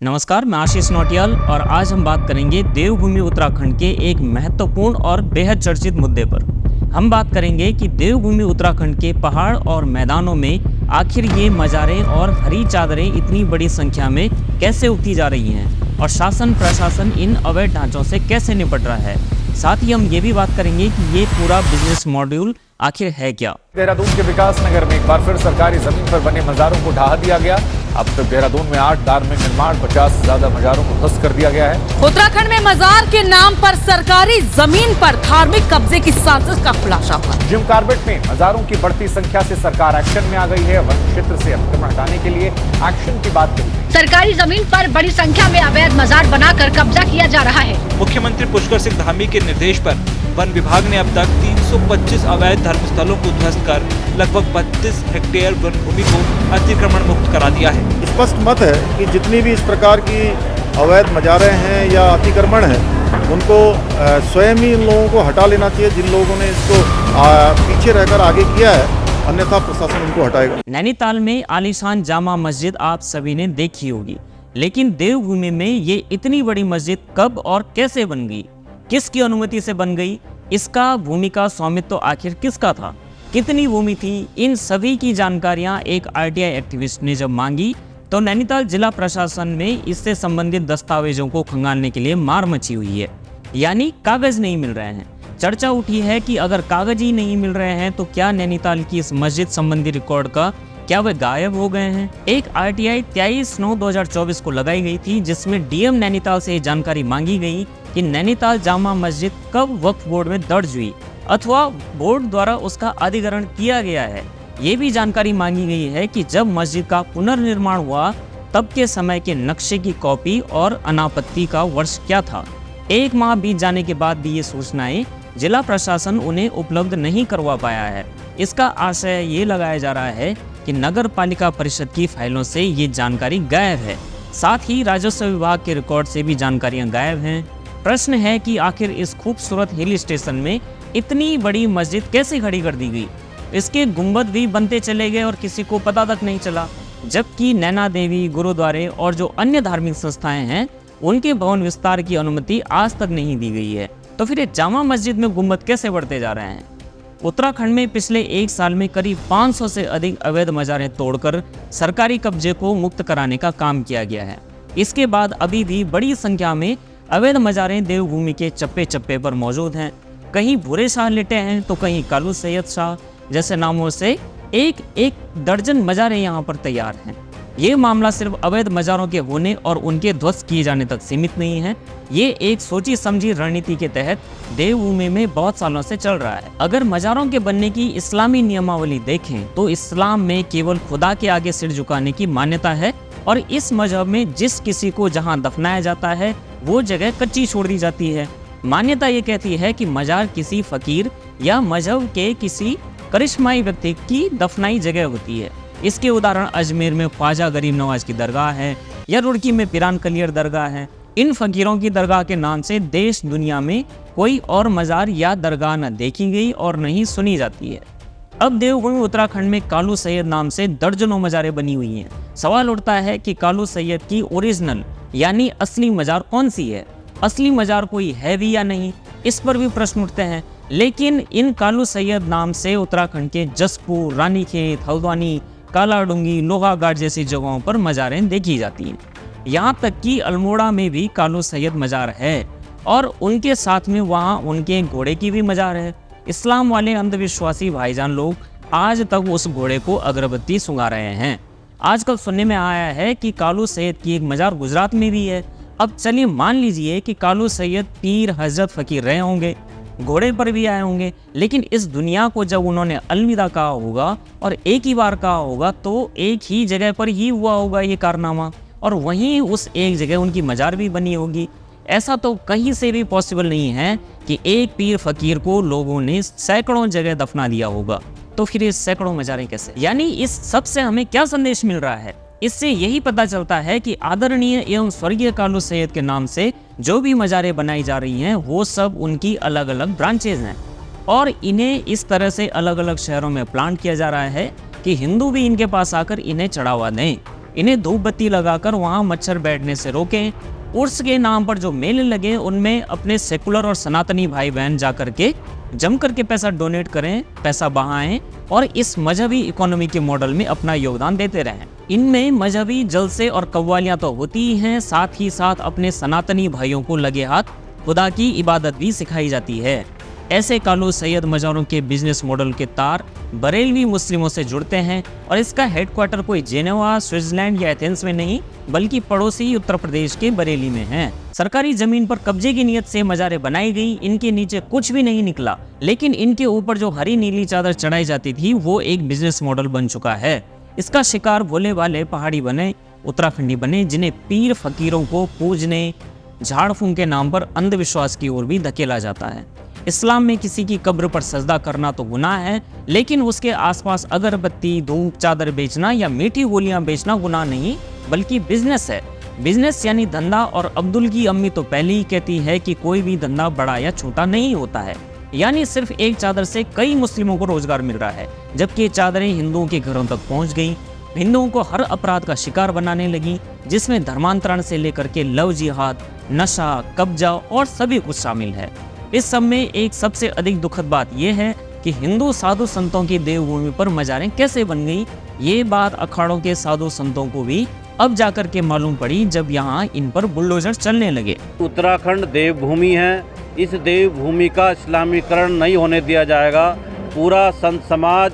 नमस्कार, मैं आशीष नौटियाल और आज हम बात करेंगे देवभूमि उत्तराखंड के एक महत्वपूर्ण और बेहद चर्चित मुद्दे पर। हम बात करेंगे कि देवभूमि उत्तराखंड के पहाड़ और मैदानों में आखिर ये मज़ारें और हरी चादरें इतनी बड़ी संख्या में कैसे उगती जा रही हैं और शासन प्रशासन इन अवैध ढांचों से कैसे निपट रहा है। साथ ही हम ये भी बात करेंगे कि ये पूरा बिजनेस मॉड्यूल आखिर है क्या। देहरादून के विकास नगर में एक बार फिर सरकारी जमीन पर बने मज़ारों को ढहा दिया गया। अब तक देहरादून में 8 धार्मिक निर्माण 50 से ज्यादा मज़ारों को ध्वस्त कर दिया गया है। उत्तराखंड में मजार के नाम पर सरकारी जमीन पर धार्मिक कब्जे की साजिश का खुलासा हुआ। जिम कार्बेट में मज़ारों की बढ़ती संख्या से सरकार एक्शन में आ गई है। वन क्षेत्र से अतिक्रमण हटाने के लिए एक्शन की बात कही। सरकारी जमीन पर बड़ी संख्या में अवैध मजार बनाकर कब्जा किया जा रहा है। मुख्यमंत्री पुष्कर सिंह धामी के निर्देश पर वन विभाग ने अब तक 325 अवैध धर्मस्थलों को ध्वस्त कर लगभग 32 हेक्टेयर वन भूमि को अतिक्रमण मुक्त करा दिया है। स्पष्ट मत है कि जितनी भी इस प्रकार की अवैध मजारें हैं या अतिक्रमण है उनको स्वयं ही इन लोगों को हटा लेना चाहिए जिन लोगों ने इसको पीछे रहकर आगे किया है, अन्यथा प्रशासन उनको हटाएगा। नैनीताल में आलीशान जामा मस्जिद आप सभी ने देखी होगी, लेकिन देवभूमि में ये इतनी बड़ी मस्जिद कब और कैसे बन गई, किसकी अनुमति से बन गई, इसका भूमि का स्वामित्व तो आखिर किसका था, कितनी भूमि थी, इन सभी की जानकारियां एक आरटीआई एक्टिविस्ट ने जब मांगी तो नैनीताल जिला प्रशासन में इससे संबंधित दस्तावेजों को खंगालने के लिए मार मची हुई है। यानी कागज नहीं मिल रहे हैं। चर्चा उठी है कि अगर कागज ही नहीं मिल रहे हैं तो क्या नैनीताल की इस मस्जिद संबंधी रिकॉर्ड का क्या वे गायब हो गए हैं। एक आरटीआई 23/9/2024 को लगाई गई थी जिसमें डीएम नैनीताल से जानकारी मांगी गई कि नैनीताल जामा मस्जिद कब वक्फ बोर्ड में दर्ज हुई अथवा बोर्ड द्वारा उसका अधिग्रहण किया गया है। ये भी जानकारी मांगी गई है कि जब मस्जिद का पुनर्निर्माण हुआ तब के समय के नक्शे की कॉपी और अनापत्ति का वर्ष क्या था। 1 माह बीत जाने के बाद भी ये सूचनाएं जिला प्रशासन उन्हें उपलब्ध नहीं करवा पाया है। इसका आशय ये लगाया जा रहा है कि नगर पालिका परिषद की फाइलों से ये जानकारी गायब है। साथ ही राजस्व विभाग के रिकॉर्ड से भी जानकारियां गायब हैं। प्रश्न है कि आखिर इस खूबसूरत हिल स्टेशन में इतनी बड़ी मस्जिद कैसे खड़ी कर दी गई। इसके गुंबद भी बनते चले गए और किसी को पता तक नहीं चला, जबकि नैना देवी गुरुद्वारे और जो अन्य धार्मिक संस्थाएं हैं उनके भवन विस्तार की अनुमति आज तक नहीं दी गई है। तो फिर ये जामा मस्जिद में गुंबद कैसे बढ़ते जा रहे हैं। उत्तराखंड में पिछले 1 साल में करीब 500 से अधिक अवैध मज़ारें तोड़कर सरकारी कब्जे को मुक्त कराने का काम किया गया है। इसके बाद अभी भी बड़ी संख्या में अवैध मज़ारें देवभूमि के चप्पे चप्पे पर मौजूद हैं। कहीं भूरे शाह लेटे हैं तो कहीं कालू सैयद शाह जैसे नामों से एक दर्जन मज़ारें यहाँ पर तैयार हैं। ये मामला सिर्फ अवैध मज़ारों के होने और उनके ध्वस्त किए जाने तक सीमित नहीं है। ये एक सोची समझी रणनीति के तहत देवभूमि में बहुत सालों से चल रहा है। अगर मज़ारों के बनने की इस्लामी नियमावली देखें तो इस्लाम में केवल खुदा के आगे सिर झुकाने की मान्यता है और इस मजहब में जिस किसी को जहाँ दफनाया जाता है वो जगह कच्ची छोड़ दी जाती है। मान्यता ये कहती है कि मज़ार किसी फकीर या मजहब के किसी करिश्माई व्यक्ति की दफनाई जगह होती है। इसके उदाहरण अजमेर में ख्वाजा गरीब नवाज की दरगाह है या रुड़की में पिरान कलियर दरगाह है। इन फकीरों की दरगाह के नाम से देश दुनिया में कोई और मज़ार या दरगाह न देखी गई और न ही सुनी जाती है। अब देवभूमि उत्तराखंड में कालू सैयद नाम से दर्जनों मज़ारें बनी हुई हैं। सवाल उठता है कि कालू सैयद की ओरिजिनल यानी असली मज़ार कौन सी है, असली मज़ार कोई है भी या नहीं, इस पर भी प्रश्न उठते हैं। लेकिन इन कालू सैयद नाम से उत्तराखंड के जसपुर, रानीखेत, हल्द्वानी, कालाडूंगी, लोहाघाट जैसी जगहों पर मज़ारें देखी जाती हैं। यहाँ तक कि अल्मोड़ा में भी कालू सैयद मज़ार है और उनके साथ में वहाँ उनके घोड़े की भी मज़ार है। इस्लाम वाले अंधविश्वासी भाईजान लोग आज तक उस घोड़े को अगरबत्ती सुंघा रहे हैं। आजकल सुनने में आया है कि कालू सैयद की एक मज़ार गुजरात में भी है। अब चलिए मान लीजिए कि कालू सैयद पीर हजरत फ़कीर रहे होंगे, घोड़े पर भी आए होंगे, लेकिन इस दुनिया को जब उन्होंने अलविदा कहा होगा और एक ही बार कहा होगा तो एक ही जगह पर ही हुआ होगा ये कारनामा और वहीं उस एक जगह उनकी मज़ार भी बनी होगी। ऐसा तो कहीं से भी पॉसिबल नहीं है कि एक पीर फकीर को लोगों ने सैकड़ों जगह दफना दिया होगा। तो फिर ये सैकड़ों मज़ारें कैसे। यानी इस सब से हमें क्या संदेश मिल रहा है। इससे यही पता चलता है कि आदरणीय एवं स्वर्गीय कालू सैयद के नाम से जो भी मज़ारें बनाई जा रही हैं वो सब उनकी अलग अलग ब्रांचेज हैं और इन्हें इस तरह से अलग अलग शहरों में प्लांट किया जा रहा है कि हिंदू भी इनके पास आकर इन्हें चढ़ावा दें। इन्हें धूप बत्ती लगाकर वहाँ मच्छर बैठने से रोकें। उर्स के नाम पर जो मेले लगे उनमें अपने सेकुलर और सनातनी भाई बहन जा करके जम करके पैसा डोनेट करें, पैसा बहाएं और इस मजहबी इकोनॉमी के मॉडल में अपना योगदान देते रहें। इनमें मजहबी जलसे और कव्वालियाँ तो होती ही हैं, साथ ही साथ अपने सनातनी भाइयों को लगे हाथ खुदा की इबादत भी सिखाई जाती है। ऐसे कालू सैयद मज़ारों के बिजनेस मॉडल के तार बरेलवी मुस्लिमों से जुड़ते हैं और इसका हेडक्वार्टर कोई जेनेवा, स्विट्जरलैंड या एथेंस में नहीं बल्कि पड़ोसी उत्तर प्रदेश के बरेली में है। सरकारी जमीन पर कब्जे की नीयत से मज़ारें बनाई गई, इनके नीचे कुछ भी नहीं निकला, लेकिन इनके ऊपर जो हरी नीली चादर चढ़ाई जाती थी वो एक बिजनेस मॉडल बन चुका है। इसका शिकार भोले वाले पहाड़ी बने, उत्तराखंडी बने, जिन्हें पीर फकीरों को पूजने, झाड़ फूंक के नाम पर अंधविश्वास की ओर भी धकेला जाता है। इस्लाम में किसी की कब्र पर सजदा करना तो गुनाह है, लेकिन उसके आसपास अगरबत्ती, धूप, चादर बेचना या मीठी गोलियां बेचना गुनाह नहीं बल्कि बिजनेस है। बिजनेस यानी धंधा, और अब्दुल की अम्मी तो पहले ही कहती है कि कोई भी धंधा बड़ा या छोटा नहीं होता है। यानी सिर्फ एक चादर से कई मुस्लिमों को रोजगार मिल रहा है, जबकि ये चादरें हिंदुओं के घरों तक पहुंच गई, हिंदुओं को हर अपराध का शिकार बनाने लगी, जिसमें धर्मांतरण से लेकर के लव जिहाद, नशा, कब्जा और सभी कुछ शामिल है। इस सब में एक सबसे अधिक दुखद बात यह है कि हिंदू साधु संतों की देवभूमि पर मज़ारें कैसे बन गई। ये बात अखाड़ों के साधु संतों को भी अब जाकर के मालूम पड़ी, जब यहाँ इन पर बुलडोजर चलने लगे। उत्तराखंड देवभूमि है, इस देवभूमि का इस्लामीकरण नहीं होने दिया जाएगा। पूरा संत समाज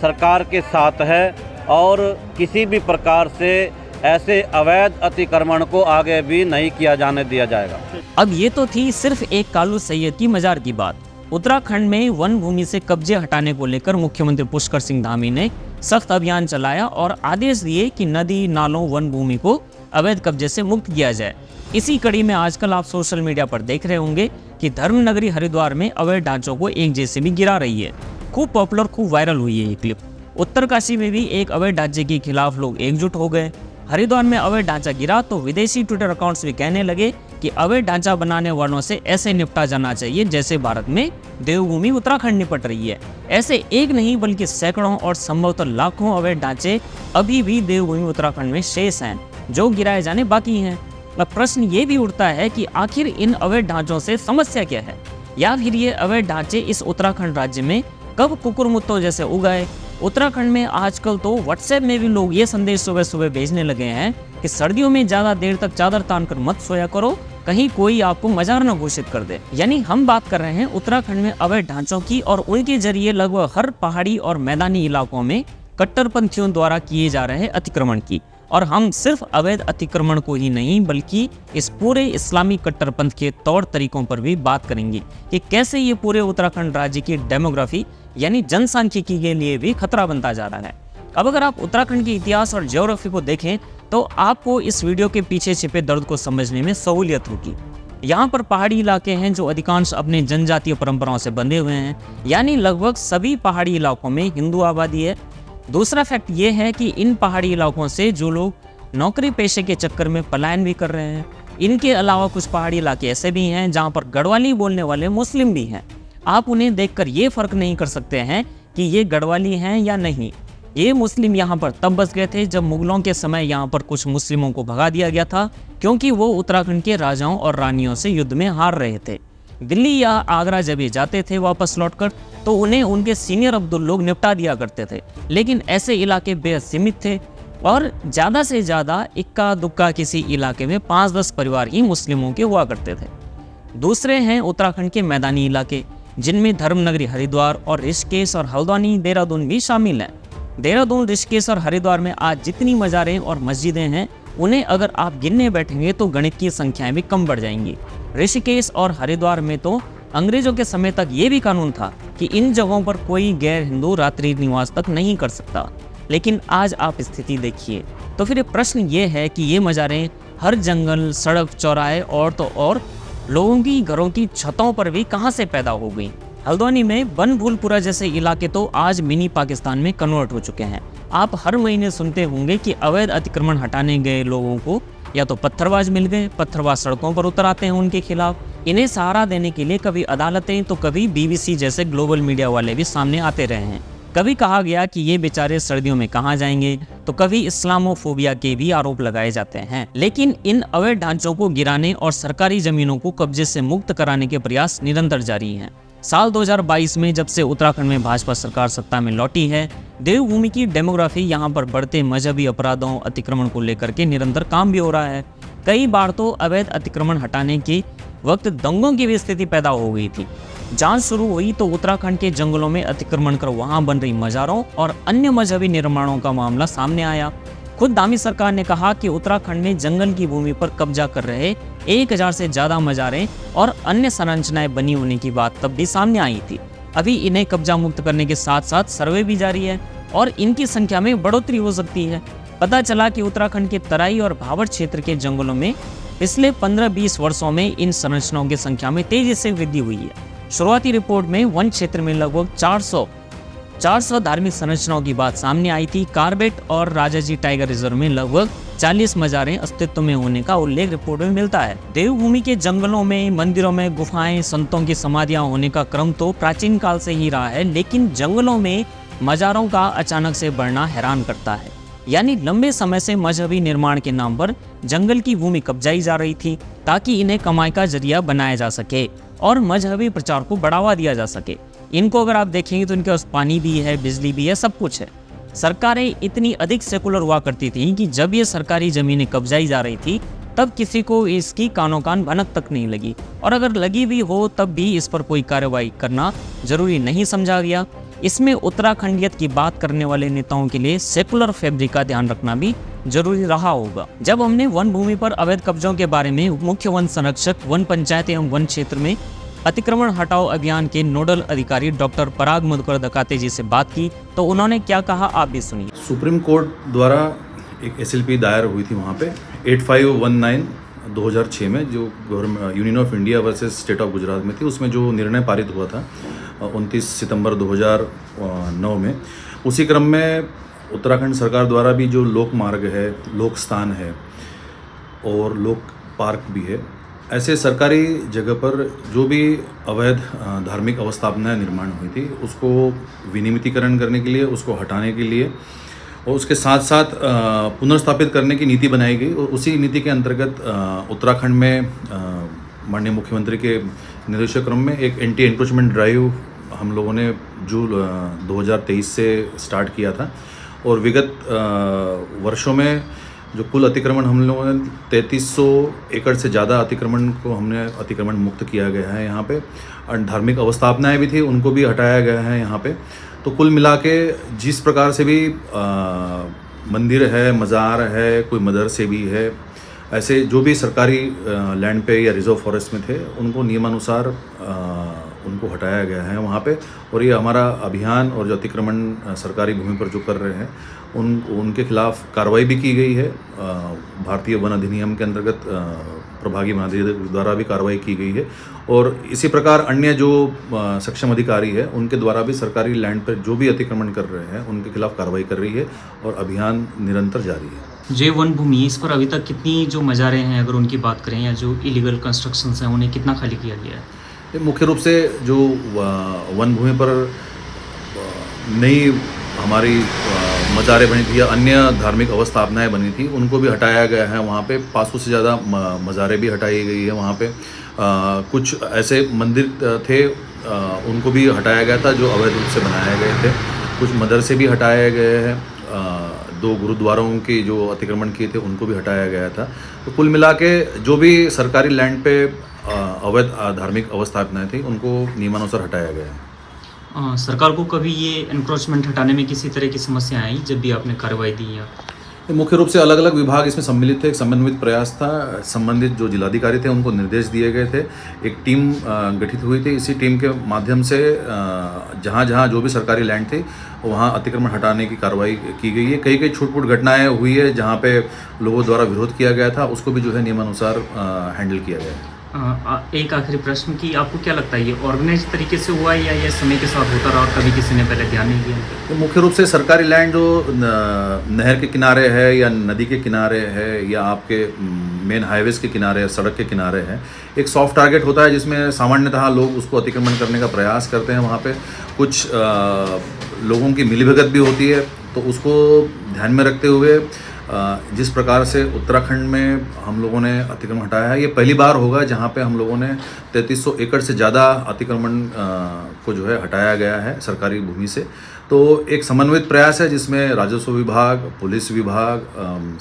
सरकार के साथ है और किसी भी प्रकार से ऐसे अवैध अतिक्रमण को आगे भी नहीं किया जाने दिया जाएगा। अब ये तो थी सिर्फ एक कालू सैयद की मज़ार की बात। उत्तराखंड में वन भूमि से कब्जे हटाने को लेकर मुख्यमंत्री पुष्कर सिंह धामी ने सख्त अभियान चलाया और आदेश दिए कि नदी, नालों, वन भूमि को अवैध कब्जे से मुक्त किया जाए। इसी कड़ी में आजकल आप सोशल मीडिया पर देख रहे होंगे कि धर्मनगरी हरिद्वार में अवैध ढांचों को एक जेसीबी गिरा रही है। खूब पॉपुलर, खूब वायरल हुई है ये क्लिप। उत्तरकाशी में भी एक अवैध ढांचे के खिलाफ लोग एकजुट हो गए। हरिद्वार में अवैध ढांचा गिरा तो विदेशी ट्विटर अकाउंट्स भी कहने लगे कि अवैध ढांचा बनाने वालों से ऐसे निपटा जाना चाहिए जैसे भारत में देवभूमि उत्तराखंड निपट रही है। ऐसे एक नहीं बल्कि सैकड़ों और संभवतः लाखों अवैध ढांचे अभी भी देवभूमि उत्तराखंड में शेष हैं, जो गिराए जाने बाकी हैं। अब प्रश्न ये भी उठता है कि आखिर इन अवैध ढांचों से समस्या क्या है, या फिर ये अवैध ढांचे इस उत्तराखंड राज्य में कब कुकुरमुत्तों जैसे उगाए। उत्तराखंड में आजकल तो व्हाट्सएप में भी लोग ये संदेश सुबह सुबह भेजने लगे हैं कि सर्दियों में ज़्यादा देर तक चादर तान कर मत सोया करो, कहीं कोई आपको मज़ार न घोषित कर दे। यानी हम बात कर रहे हैं उत्तराखंड में अवैध ढांचों की, और उनके जरिए लगभग हर पहाड़ी और मैदानी इलाकों में कट्टरपंथियों द्वारा किए जा रहे अतिक्रमण की। और हम सिर्फ अवैध अतिक्रमण को ही नहीं बल्कि इस पूरे इस्लामी कट्टरपंथ के तौर तरीकों पर भी बात करेंगे कि कैसे ये पूरे उत्तराखंड राज्य की डेमोग्राफी यानी जनसांख्यिकी के लिए भी खतरा बनता जा रहा है। अब अगर आप उत्तराखंड के इतिहास और ज्योग्राफी को देखें तो आपको इस वीडियो के पीछे छिपे दर्द को समझने में सहूलियत होगी। यहाँ पर पहाड़ी इलाके हैं जो अधिकांश अपने जनजातीय परंपराओं से बंधे हुए हैं, यानी लगभग सभी पहाड़ी इलाकों में हिंदू आबादी है। दूसरा फैक्ट ये है कि इन पहाड़ी इलाकों से जो लोग नौकरी पेशे के चक्कर में पलायन भी कर रहे हैं। इनके अलावा कुछ पहाड़ी इलाके ऐसे भी हैं जहाँ पर गढ़वाली बोलने वाले मुस्लिम भी हैं। आप उन्हें देखकर ये फ़र्क नहीं कर सकते हैं कि ये गढ़वाली हैं या नहीं। ये मुस्लिम यहाँ पर तब बस गए थे जब मुगलों के समय यहाँ पर कुछ मुस्लिमों को भगा दिया गया था, क्योंकि वो उत्तराखंड के राजाओं और रानियों से युद्ध में हार रहे थे। दिल्ली या आगरा जब ये जाते थे वापस लौटकर तो उन्हें उनके सीनियर अब्दुल लोग निपटा दिया करते थे। लेकिन ऐसे इलाके बेहद सीमित थे और ज़्यादा से ज़्यादा इक्का दुक्का किसी इलाके में 5-10 परिवार ही मुस्लिमों के हुआ करते थे। दूसरे हैं उत्तराखंड के मैदानी इलाके, जिनमें धर्मनगरी हरिद्वार और ऋषिकेश और हल्द्वानी, देहरादून भी शामिल हैं। देहरादून, ऋषिकेश और हरिद्वार में आज जितनी मज़ारें और मस्जिदें हैं उन्हें अगर आप गिनने बैठेंगे तो गणित की संख्याएं भी कम बढ़ जाएंगी। ऋषिकेश और हरिद्वार में तो अंग्रेजों के समय तक ये भी कानून था कि इन जगहों पर कोई गैर हिंदू रात्रि निवास तक नहीं कर सकता। लेकिन आज आप स्थिति देखिए तो फिर प्रश्न ये है कि ये मज़ारें हर जंगल, सड़क, चौराहे और तो और लोगों की घरों की छतों पर भी कहाँ से पैदा हो गई। हल्द्वानी में बनभूलपुरा जैसे इलाके तो आज मिनी पाकिस्तान में कन्वर्ट हो चुके हैं। आप हर महीने सुनते होंगे कि अवैध अतिक्रमण हटाने गए लोगों को या तो पत्थरबाज मिल गए, पत्थरबाज सड़कों पर उतर आते हैं उनके खिलाफ। इन्हें सहारा देने के लिए कभी अदालतें तो कभी BBC जैसे ग्लोबल मीडिया वाले भी सामने आते रहे हैं। कभी कहा गया कि ये बेचारे सर्दियों में कहाँ जाएंगे, तो कभी इस्लामोफोबिया के भी आरोप लगाए जाते हैं। लेकिन इन अवैध ढांचों को गिराने और सरकारी जमीनों को कब्जे से मुक्त कराने के प्रयास निरंतर जारी हैं। साल 2022 में जब से उत्तराखंड में भाजपा सरकार सत्ता में लौटी है, देवभूमि की डेमोग्राफी यहाँ पर बढ़ते मजहबी अपराधों, अतिक्रमण को लेकर के निरंतर काम भी हो रहा है। कई बार तो अवैध अतिक्रमण हटाने के वक्त दंगों की भी स्थिति पैदा हो गई थी। जांच शुरू हुई तो उत्तराखंड के जंगलों में अतिक्रमण कर वहां बन रही मज़ारों और अन्य मजहबी निर्माणों का मामला सामने आया। खुद दामी सरकार ने कहा कि उत्तराखंड में जंगल की भूमि पर कब्जा कर रहे 1000 से ज़्यादा मज़ारें और अन्य संरचनाएं बनी होने की बात तब भी सामने आई थी। अभी इन्हें कब्जा मुक्त करने के साथ साथ सर्वे भी जारी है और इनकी संख्या में बढ़ोतरी हो सकती है। पता चला कि उत्तराखंड के तराई और भाबर क्षेत्र के जंगलों में पिछले 15-20 वर्षों में इन संरचनाओं की संख्या में तेजी से वृद्धि हुई है। शुरुआती रिपोर्ट में वन क्षेत्र में लगभग 400 धार्मिक संरचनाओं की बात सामने आई थी। कार्बेट और राजाजी टाइगर रिजर्व में लगभग 40 मज़ारें अस्तित्व में होने का उल्लेख रिपोर्ट में मिलता है। देवभूमि के जंगलों में, मंदिरों में गुफाएं, संतों की समाधियां होने का क्रम तो प्राचीन काल से ही रहा है, लेकिन जंगलों में मज़ारों का अचानक से बढ़ना हैरान करता है। यानी लंबे समय से मजहबी निर्माण के नाम पर जंगल की भूमि कब्जाई जा रही थी ताकि इन्हें कमाई का जरिया बनाया जा सके और मजहबी प्रचार को बढ़ावा दिया जा सके। इनको अगर आप देखेंगे तो इनके पास पानी भी है, बिजली भी है, सब कुछ है। सरकारें इतनी अधिक सेकुलर हुआ करती थी कि जब ये सरकारी ज़मीनें कब्जाई जा रही थी तब किसी को इसकी कानों कान भनक तक नहीं लगी, और अगर लगी भी हो तब भी इस पर कोई कार्रवाई करना जरूरी नहीं समझा गया। इसमें उत्तराखंडियत की बात करने वाले नेताओं के लिए सेकुलर फैब्रिक का ध्यान रखना भी जरूरी रहा होगा। जब हमने वन भूमि पर अवैध कब्जों के बारे में मुख्य वन संरक्षक, वन पंचायत एवं वन क्षेत्र में अतिक्रमण हटाओ अभियान के नोडल अधिकारी डॉक्टर पराग मधुकर दकाते जी से बात की तो उन्होंने क्या कहा, आप भी सुनिए। सुप्रीम कोर्ट द्वारा एक SLP दायर हुई थी वहाँ पे 8519/2006 में, जो government union of India versus state of Gujarat में थी। उसमें जो निर्णय पारित हुआ था 29 सितंबर 2009 में, उसी क्रम में उत्तराखंड सरकार द्वारा भी जो लोक मार्ग है, लोक स्थान है और लोक पार्क भी है, ऐसे सरकारी जगह पर जो भी अवैध धार्मिक अवस्थापनाएं निर्माण हुई थी उसको विनियमितीकरण करने के लिए, उसको हटाने के लिए और उसके साथ साथ पुनर्स्थापित करने की नीति बनाई गई। और उसी नीति के अंतर्गत उत्तराखंड में माननीय मुख्यमंत्री के निर्देश क्रम में एक एंटी एंक्रोचमेंट ड्राइव हम लोगों ने जून 2023 से स्टार्ट किया था। और विगत वर्षों में जो कुल अतिक्रमण हम लोगों ने 3300 एकड़ से ज़्यादा अतिक्रमण को हमने अतिक्रमण मुक्त किया गया है यहाँ पे। और धार्मिक अवस्थापनाएं भी थी, उनको भी हटाया गया है यहाँ पे। तो कुल मिला के जिस प्रकार से भी मंदिर है, मज़ार है, कोई मदरसे भी है, ऐसे जो भी सरकारी लैंड पे या रिजर्व फॉरेस्ट में थे उनको नियमानुसार उनको हटाया गया है वहाँ पे। और ये हमारा अभियान और जो अतिक्रमण सरकारी भूमि पर जो कर रहे हैं उनके खिलाफ कार्रवाई भी की गई है। भारतीय वन अधिनियम के अंतर्गत प्रभागी वनाधिकारी द्वारा भी कार्रवाई की गई है। और इसी प्रकार अन्य जो सक्षम अधिकारी है उनके द्वारा भी सरकारी लैंड पर जो भी अतिक्रमण कर रहे हैं उनके खिलाफ कार्रवाई कर रही है और अभियान निरंतर जारी है। जे वन भूमि, इस पर अभी तक कितनी जो मज़ारें हैं अगर उनकी बात करें या जो इलीगल कंस्ट्रक्शंस हैं उन्हें कितना खाली किया गया है? मुख्य रूप से जो वन भूमि पर नई हमारी मज़ारें बनी थी या अन्य धार्मिक अवस्थापनाएं बनी थी उनको भी हटाया गया है। वहाँ पे 500 से ज़्यादा मज़ारें भी हटाई गई है। वहाँ पे कुछ ऐसे मंदिर थे उनको भी हटाया गया था जो अवैध रूप से बनाए गए थे। कुछ मदरसे भी हटाए गए हैं। 2 गुरुद्वारों के जो अतिक्रमण किए थे उनको भी हटाया गया था। तो कुल मिला के जो भी सरकारी लैंड पे अवैध धार्मिक अवस्थापनाएं थी उनको नियमानुसार हटाया गया है। सरकार को कभी ये एनक्रोचमेंट हटाने में किसी तरह की समस्या आई जब भी आपने कार्रवाई दी? या मुख्य रूप से अलग अलग विभाग इसमें सम्मिलित थे। एक समन्वित प्रयास था। संबंधित जो जिलाधिकारी थे उनको निर्देश दिए गए थे। एक टीम गठित हुई थी। इसी टीम के माध्यम से जहाँ जहाँ जो भी सरकारी लैंड थी वहाँ अतिक्रमण हटाने की कार्रवाई की गई है। कई छूट-फूट घटनाएं हुई है जहाँ पे लोगों द्वारा विरोध किया गया था, उसको भी जो है नियमानुसार हैंडल किया गया है। एक आखिरी प्रश्न कि आपको क्या लगता है ये ऑर्गेनाइज तरीके से हुआ है या ये समय के साथ होता रहा और कभी किसी ने पहले ध्यान नहीं दिया? तो मुख्य रूप से सरकारी लैंड जो नहर के किनारे है या नदी के किनारे है या आपके मेन हाईवेज के किनारे, सड़क के किनारे है, एक सॉफ्ट टारगेट होता है जिसमें सामान्यतः लोग उसको अतिक्रमण करने का प्रयास करते हैं। वहाँ पे कुछ लोगों की मिलीभगत भी होती है, तो उसको ध्यान में रखते हुए जिस प्रकार से उत्तराखंड में हम लोगों ने अतिक्रमण हटाया है, ये पहली बार होगा जहाँ पे हम लोगों ने 3300 एकड़ से ज़्यादा अतिक्रमण को जो है हटाया गया है सरकारी भूमि से। तो एक समन्वित प्रयास है जिसमें राजस्व विभाग, पुलिस विभाग,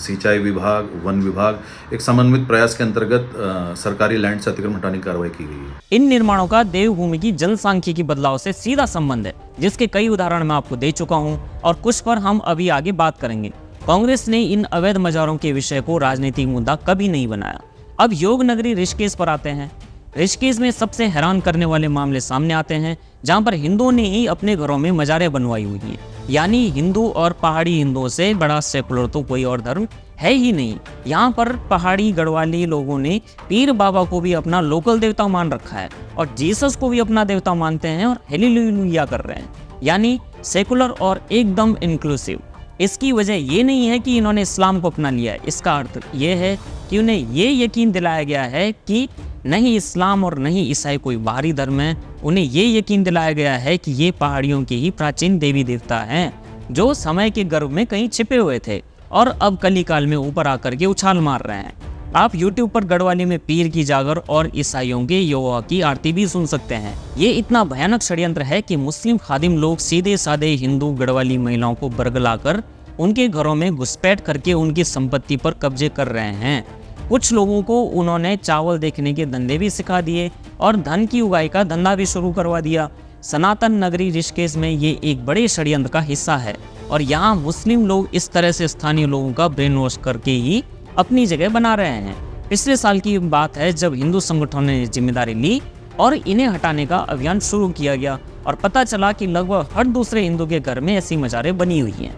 सिंचाई विभाग, वन विभाग, एक समन्वित प्रयास के अंतर्गत सरकारी लैंड से अतिक्रमण हटाने की कार्रवाई की गई है। इन निर्माणों का देवभूमि की जनसांख्यिकी बदलाव से सीधा संबंध है, जिसके कई उदाहरण मैं आपको दे चुका हूँ और कुछ पर हम अभी आगे बात करेंगे। कांग्रेस ने इन अवैध मजारों के विषय को राजनीतिक मुद्दा कभी नहीं बनाया। अब योग नगरी ऋषिकेश पर आते हैं। ऋषिकेश में सबसे हैरान करने वाले मामले सामने आते हैं, जहां पर हिंदुओं ने ही अपने घरों में मजारें बनवाई हुई हैं। यानी हिंदू और पहाड़ी हिंदुओं से बड़ा सेकुलर तो कोई और धर्म है ही नहीं। यहाँ पर पहाड़ी गढ़वाली लोगों ने पीर बाबा को भी अपना लोकल देवता मान रखा है और जीसस को भी अपना देवता मानते हैं और हालेलुया कर रहे हैं, यानी सेकुलर और एकदम इंक्लूसिव। इसकी वजह ये नहीं है कि इन्होंने इस्लाम को अपना लिया है, इसका अर्थ ये है कि उन्हें ये यकीन दिलाया गया है कि नहीं इस्लाम और नहीं ईसाई कोई बाहरी धर्म है। उन्हें ये यकीन दिलाया गया है कि ये पहाड़ियों के ही प्राचीन देवी देवता हैं, जो समय के गर्भ में कहीं छिपे हुए थे और अब कली काल में ऊपर आकर के उछाल मार रहे हैं। आप YouTube पर गढ़वाली में पीर की जागर और ईसाइयों के यहोवा की आरती भी सुन सकते हैं। ये इतना भयानक षड्यंत्र है कि मुस्लिम खादिम लोग सीधे साधे हिंदू गढ़वाली महिलाओं को बरगलाकर उनके घरों में घुसपैठ करके उनकी संपत्ति पर कब्जे कर रहे हैं। कुछ लोगों को उन्होंने चावल देखने के धंधे भी सिखा दिए और धन की उगाई का धंधा भी शुरू करवा दिया। सनातन नगरी ऋषिकेश में ये एक बड़े षड्यंत्र का हिस्सा है और यहाँ मुस्लिम लोग इस तरह से स्थानीय लोगों का ब्रेन वॉश करके ही अपनी जगह बना रहे हैं। पिछले साल की बात है जब हिंदू संगठनों ने जिम्मेदारी ली और इन्हें हटाने का अभियान शुरू किया गया और पता चला कि लगभग हर दूसरे हिंदू के घर में ऐसी मजारें बनी हुई हैं।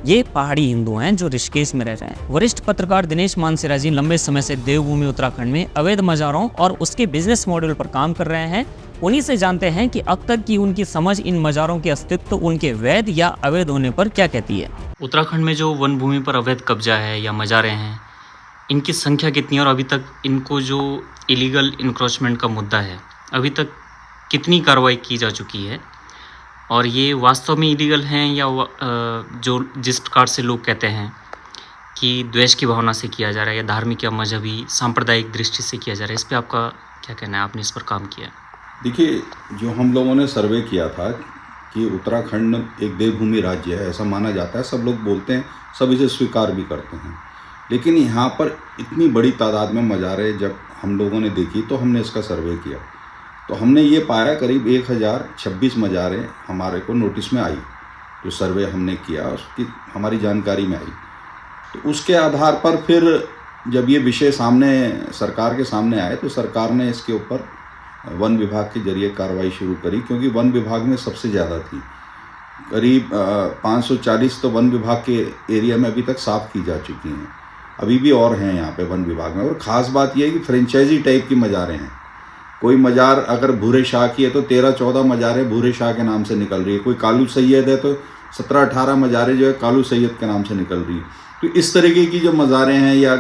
ये पहाड़ी हिंदू हैं जो ऋषिकेश में रह रहे हैं। वरिष्ठ पत्रकार दिनेश मानसेरा जी लंबे समय से देवभूमि उत्तराखंड में अवैध मजारों और उसके बिजनेस मॉडल पर काम कर रहे हैं। उन्हीं से जानते हैं कि अब तक की उनकी समझ इन मजारों के अस्तित्व, उनके वैध या अवैध होने पर क्या कहती है। उत्तराखंड में जो वन भूमि पर अवैध कब्जा है या मजारे हैं, इनकी संख्या कितनी है और अभी तक इनको जो इलीगल इंक्रोचमेंट का मुद्दा है, अभी तक कितनी कार्रवाई की जा चुकी है और ये वास्तव में इलीगल हैं या जो जिस प्रकार से लोग कहते हैं कि द्वेष की भावना से किया जा रहा है या धार्मिक या मजहबी सांप्रदायिक दृष्टि से किया जा रहा है, इस पर आपका क्या कहना है? आपने इस पर काम किया? देखिए, जो हम लोगों ने सर्वे किया था कि उत्तराखंड एक देवभूमि राज्य है, ऐसा माना जाता है, सब लोग बोलते हैं, सब इसे स्वीकार भी करते हैं। लेकिन यहाँ पर इतनी बड़ी तादाद में मज़ारें जब हम लोगों ने देखी तो हमने इसका सर्वे किया तो हमने ये पाया करीब 1026 मज़ारें हमारे को नोटिस में आई। जो सर्वे हमने किया उसकी हमारी जानकारी में आई, तो उसके आधार पर फिर जब ये विषय सामने सरकार के सामने आए तो सरकार ने इसके ऊपर वन विभाग के जरिए कार्रवाई शुरू करी, क्योंकि वन विभाग में सबसे ज़्यादा थी। करीब 540 तो वन विभाग के एरिया में अभी तक साफ़ की जा चुकी हैं, अभी भी और हैं यहाँ पे वन विभाग में। और ख़ास बात यह है कि फ्रेंचाइजी टाइप की मज़ारें हैं। कोई मज़ार अगर भूरे शाह की है तो 13-14 मज़ारें भूरे शाह के नाम से निकल रही है। कोई कालू सैयद है तो 17-18 मज़ारें जो है कालू सैयद के नाम से निकल रही है। तो इस तरीके की जो मज़ारें हैं या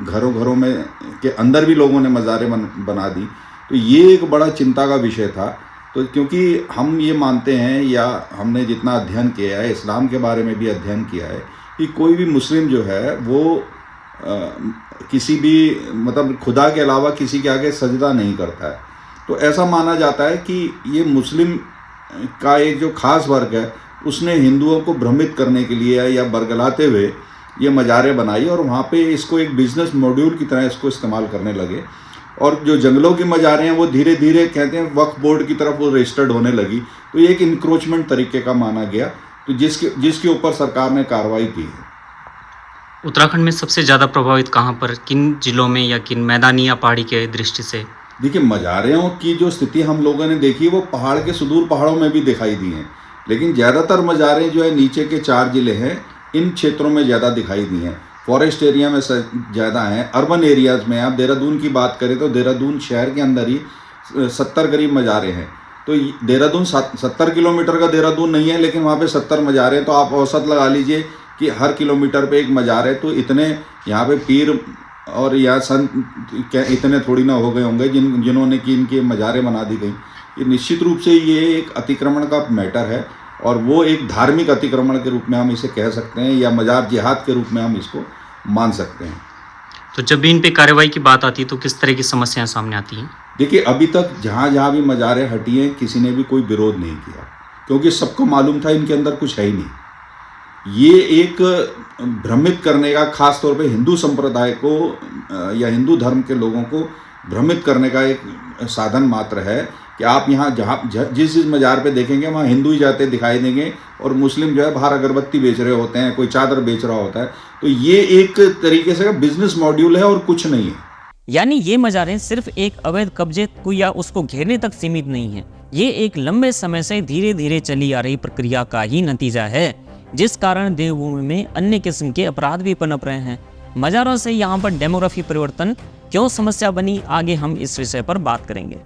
घरों में के अंदर भी लोगों ने मज़ारें बना दी, तो ये एक बड़ा चिंता का विषय था। तो क्योंकि हम ये मानते हैं या हमने जितना अध्ययन किया है, इस्लाम के बारे में भी अध्ययन किया है, कि कोई भी मुस्लिम जो है वो किसी भी मतलब खुदा के अलावा किसी के आगे सजदा नहीं करता है। तो ऐसा माना जाता है कि ये मुस्लिम का एक जो खास वर्ग है उसने हिंदुओं को भ्रमित करने के लिए या बरगलाते हुए ये मज़ारें बनाई और वहाँ पे इसको एक बिजनेस मॉड्यूल की तरह इसको इस्तेमाल करने लगे। और जो जंगलों की मज़ारें हैं वो धीरे धीरे कहते हैं वक्फ बोर्ड की तरफ वो रजिस्टर्ड होने लगी। तो ये एक इंक्रोचमेंट तरीके का माना गया, तो जिसके ऊपर सरकार ने कार्रवाई की है। उत्तराखंड में सबसे ज़्यादा प्रभावित कहाँ पर, किन जिलों में या किन मैदानी या पहाड़ी के दृष्टि से? देखिए, मज़ारों की जो स्थिति हम लोगों ने देखी वो पहाड़ के सुदूर पहाड़ों में भी दिखाई दी हैं, लेकिन ज़्यादातर मज़ारें जो है नीचे के 4 ज़िले हैं इन क्षेत्रों में ज़्यादा दिखाई दी हैं। फॉरेस्ट एरिया में ज़्यादा हैं। अर्बन एरियाज़ में आप देहरादून की बात करें तो देहरादून शहर के अंदर ही 70 करीब मज़ारे हैं। तो देहरादून 70 किलोमीटर का देहरादून नहीं है, लेकिन वहाँ पे 70 मज़ारे हैं। तो आप औसत लगा लीजिए कि हर किलोमीटर पे एक मज़ार है। तो इतने यहाँ पे पीर और या संत क्या इतने थोड़ी ना हो गए होंगे जिन्होंने कि इनके मज़ारें बना दी गई। ये निश्चित रूप से ये एक अतिक्रमण का मैटर है और वो एक धार्मिक अतिक्रमण के रूप में हम इसे कह सकते हैं, या मज़ार जिहाद के रूप में हम इसको मान सकते हैं। तो जब भी इन पे कार्रवाई की बात आती है तो किस तरह की समस्याएं सामने आती हैं? देखिए, अभी तक जहाँ जहाँ भी मज़ारें हटी हैं किसी ने भी कोई विरोध नहीं किया, क्योंकि सबको मालूम था इनके अंदर कुछ है ही नहीं। ये एक भ्रमित करने का, खास तौर पे हिंदू संप्रदाय को या हिंदू धर्म के लोगों को भ्रमित करने का एक साधन मात्र है कि आप यहाँ जिस मज़ार पे देखेंगे वहाँ हिंदू ही जाते दिखाई देंगे और मुस्लिम जो है बाहर अगरबत्ती बेच रहे होते हैं, कोई चादर बेच रहा होता है। तो ये एक तरीके से बिजनेस मॉड्यूल है और कुछ नहीं है। यानी ये मज़ारें सिर्फ एक अवैध कब्जे को या उसको घेरने तक सीमित नहीं है, ये एक लंबे समय से धीरे धीरे चली आ रही प्रक्रिया का ही नतीजा है, जिस कारण देवभूमि में अन्य किस्म के अपराध भी पनप रहे हैं। मज़ारों से यहाँ पर डेमोग्राफी परिवर्तन क्यों समस्या बनी, आगे हम इस विषय पर बात करेंगे।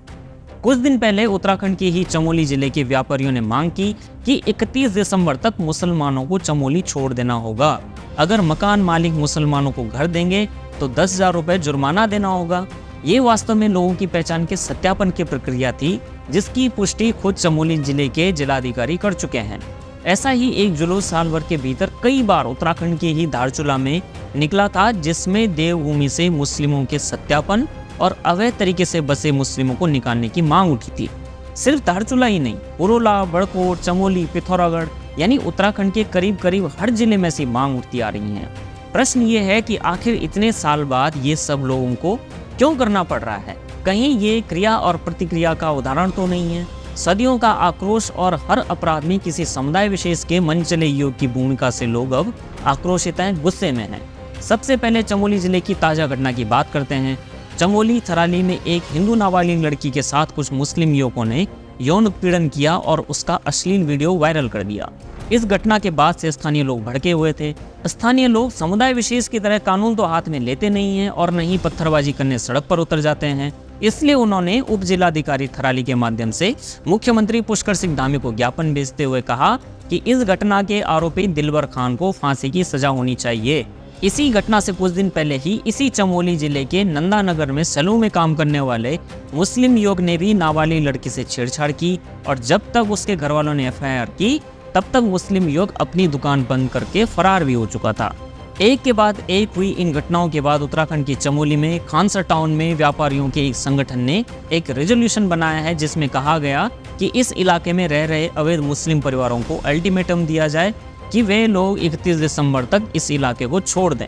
कुछ दिन पहले उत्तराखंड के ही चमोली जिले के व्यापारियों ने मांग की कि 31 दिसंबर तक मुसलमानों को चमोली छोड़ देना होगा। अगर मकान मालिक मुसलमानों को घर देंगे तो 10,000 रुपये जुर्माना देना होगा। ये वास्तव में लोगों की पहचान के सत्यापन की प्रक्रिया थी, जिसकी पुष्टि खुद चमोली जिले के जिलाधिकारी कर चुके हैं। ऐसा ही एक जुलूस साल भर के भीतर कई बार उत्तराखंड के ही धारचूला में निकला था, जिसमें देवभूमि से मुस्लिमों के सत्यापन और अवैध तरीके से बसे मुस्लिमों को निकालने की मांग उठी थी। सिर्फ धारचूला ही नहीं, पुरोला, बड़कोट, चमोली, पिथौरागढ़ यानी उत्तराखंड के करीब करीब हर जिले में ऐसी मांग उठती आ रही है। प्रश्न ये है कि आखिर इतने साल बाद ये सब लोगों को क्यों करना पड़ रहा है? कहीं ये क्रिया और प्रतिक्रिया का उदाहरण तो नहीं है? सदियों का आक्रोश और हर अपराध में किसी समुदाय विशेष के मन चले योग की भूमिका से लोग अब आक्रोशित हैं, गुस्से में हैं। सबसे पहले चमोली जिले की ताज़ा घटना की बात करते हैं। चमोली थराली में एक हिंदू नाबालिग लड़की के साथ कुछ मुस्लिम युवकों ने यौन उत्पीड़न किया और उसका अश्लील वीडियो वायरल कर दिया। इस घटना के बाद से स्थानीय लोग भड़के हुए थे। स्थानीय लोग समुदाय विशेष की तरह कानून तो हाथ में लेते नहीं हैं और न ही पत्थरबाजी करने सड़क पर उतर जाते हैं। इसलिए उन्होंने उप जिलाधिकारी थराली के माध्यम से मुख्यमंत्री पुष्कर सिंह धामी को ज्ञापन भेजते हुए कहा कि इस घटना के आरोपी दिलबर खान को फांसी की सजा होनी चाहिए। इसी घटना से कुछ दिन पहले ही इसी चमोली जिले के नंदानगर में सैलून में काम करने वाले मुस्लिम युवक ने भी नाबालिग लड़की से छेड़छाड़ की और जब तक उसके घर वालों ने FIR की तब तक मुस्लिम युवक अपनी दुकान बंद करके फरार भी हो चुका था। एक के बाद एक हुई इन घटनाओं के बाद उत्तराखंड की चमोली में खानसर टाउन में व्यापारियों के एक संगठन ने एक रेजोल्यूशन बनाया है, जिसमें कहा गया कि इस इलाके में रह रहे अवैध मुस्लिम परिवारों को अल्टीमेटम दिया जाए कि वे लोग 31 दिसंबर तक इस इलाके को छोड़ दें।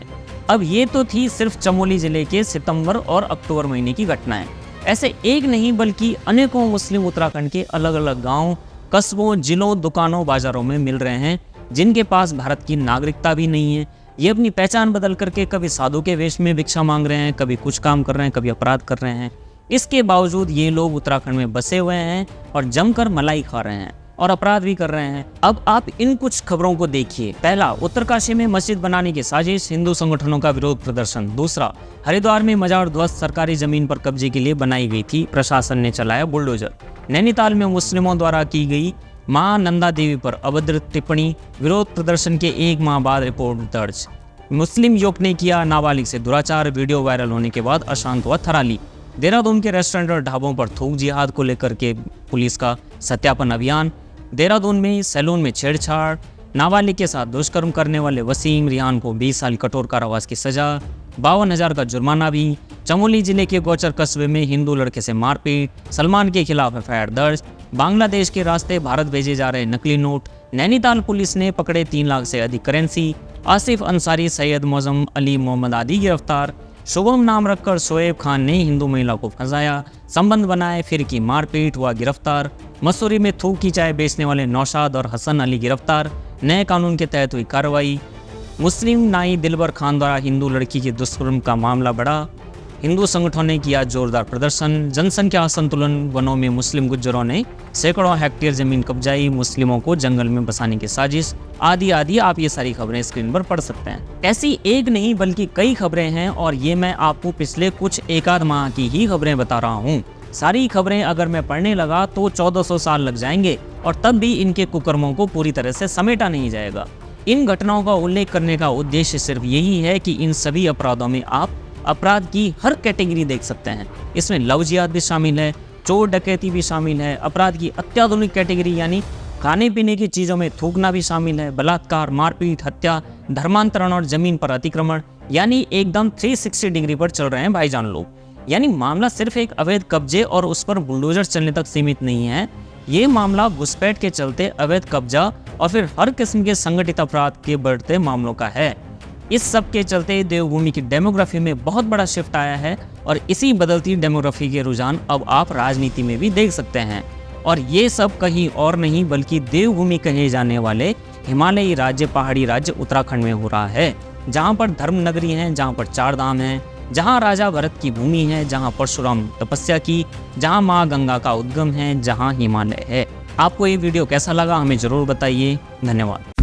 अब ये तो थी सिर्फ चमोली जिले के सितंबर और अक्टूबर महीने की घटनाएं। ऐसे एक नहीं बल्कि अनेकों मुस्लिम उत्तराखंड के अलग अलग गाँव, कस्बों, जिलों, दुकानों, बाजारों में मिल रहे हैं, जिनके पास भारत की नागरिकता भी नहीं है। ये अपनी पहचान बदल करके कभी साधु के वेश में भिक्षा मांग रहे हैं, कभी कुछ काम कर रहे हैं, कभी अपराध कर रहे हैं। इसके बावजूद ये लोग उत्तराखंड में बसे हुए हैं और जमकर मलाई खा रहे हैं और अपराध भी कर रहे हैं। अब आप इन कुछ खबरों को देखिए। पहला, उत्तरकाशी में मस्जिद बनाने की साजिश, हिंदू संगठनों का विरोध प्रदर्शन। दूसरा, हरिद्वार में मजार ध्वस्त सरकारी जमीन पर कब्जे के लिए बनाई गई थी, प्रशासन ने चलाया बुलडोजर। नैनीताल में मुस्लिमों द्वारा की गई मां नंदा देवी पर अभद्र टिप्पणी, विरोध प्रदर्शन के 1 माह बाद रिपोर्ट दर्ज। मुस्लिम युवक ने किया नाबालिग से दुराचार, वीडियो वायरल होने के बाद अशांत हुआ थराली। देहरादून के रेस्टोरेंट और ढाबों पर थूक जिहाद को लेकर के पुलिस का सत्यापन अभियान। देहरादून में सैलून में छेड़छाड़, नाबालिग के साथ दुष्कर्म करने वाले वसीम रिहान को 20 साल कठोर कारावास की सजा, 52,000 का जुर्माना भी। चमोली जिले के गौचर कस्बे में हिंदू लड़के से मारपीट, सलमान के खिलाफ FIR दर्ज। बांग्लादेश के रास्ते भारत भेजे जा रहे नकली नोट, नैनीताल पुलिस ने पकड़े 3 लाख से अधिक करेंसी। आसिफ अंसारी, सैयद मौजम अली, मोहम्मद आदि गिरफ्तार। शुभम नाम रखकर शोएब खान ने हिंदू महिला को फंसाया, संबंध बनाए, फिर की मारपीट, हुआ गिरफ्तार। मसूरी में थूक की चाय बेचने वाले नौशाद और हसन अली गिरफ्तार, नए कानून के तहत हुई कार्रवाई। मुस्लिम नाई दिलबर खान द्वारा हिंदू लड़की के दुष्कर्म का मामला बढ़ा। हिंदू संगठनों ने किया जोरदार प्रदर्शन, जनसंख्या असंतुलन, वनों में मुस्लिम गुज्जरों ने सैकड़ों हेक्टेयर जमीन कब्जाई, मुस्लिमों को जंगल में बसाने की साजिश, आदि आदि। आप ये सारी खबरें स्क्रीन पर पढ़ सकते हैं। ऐसी एक नहीं बल्कि कई खबरें हैं और ये मैं आपको पिछले कुछ एक आध माह की ही खबरें बता रहा हूँ। सारी खबरें अगर मैं पढ़ने लगा तो 1400 साल लग जाएंगे और तब भी इनके कुकर्मों को पूरी तरह से समेटा नहीं जाएगा। इन घटनाओं का उल्लेख करने का उद्देश्य सिर्फ यही है कि इन सभी अपराधों में आप अपराध की हर कैटेगरी देख सकते हैं। इसमें लव जिहाद भी शामिल है, चोर डकैती भी शामिल है, अपराध की अत्याधुनिक कैटेगरी यानी खाने पीने की चीज़ों में थूकना भी शामिल है, बलात्कार, मारपीट, हत्या, धर्मांतरण और जमीन पर अतिक्रमण, यानी एकदम 360 डिग्री पर चल रहे हैं भाईजान लोग। यानी मामला सिर्फ एक अवैध कब्जे और उस पर बुलडोजर चलने तक सीमित नहीं है। ये मामला घुसपैठ के चलते अवैध कब्जा और फिर हर किस्म के संगठित अपराध के बढ़ते मामलों का है। इस सब के चलते देवभूमि की डेमोग्राफी में बहुत बड़ा शिफ्ट आया है और इसी बदलती डेमोग्राफी के रुझान अब आप राजनीति में भी देख सकते हैं। और ये सब कहीं और नहीं बल्कि देवभूमि कहे जाने वाले हिमालयी राज्य, पहाड़ी राज्य उत्तराखंड में हो रहा है, जहाँ पर धर्म नगरी है, जहाँ पर 4 धाम हैं, जहाँ राजा भरत की भूमि है, जहाँ परशुराम तपस्या की, जहाँ माँ गंगा का उद्गम है, जहाँ हिमालय है। आपको ये वीडियो कैसा लगा हमें ज़रूर बताइए। धन्यवाद।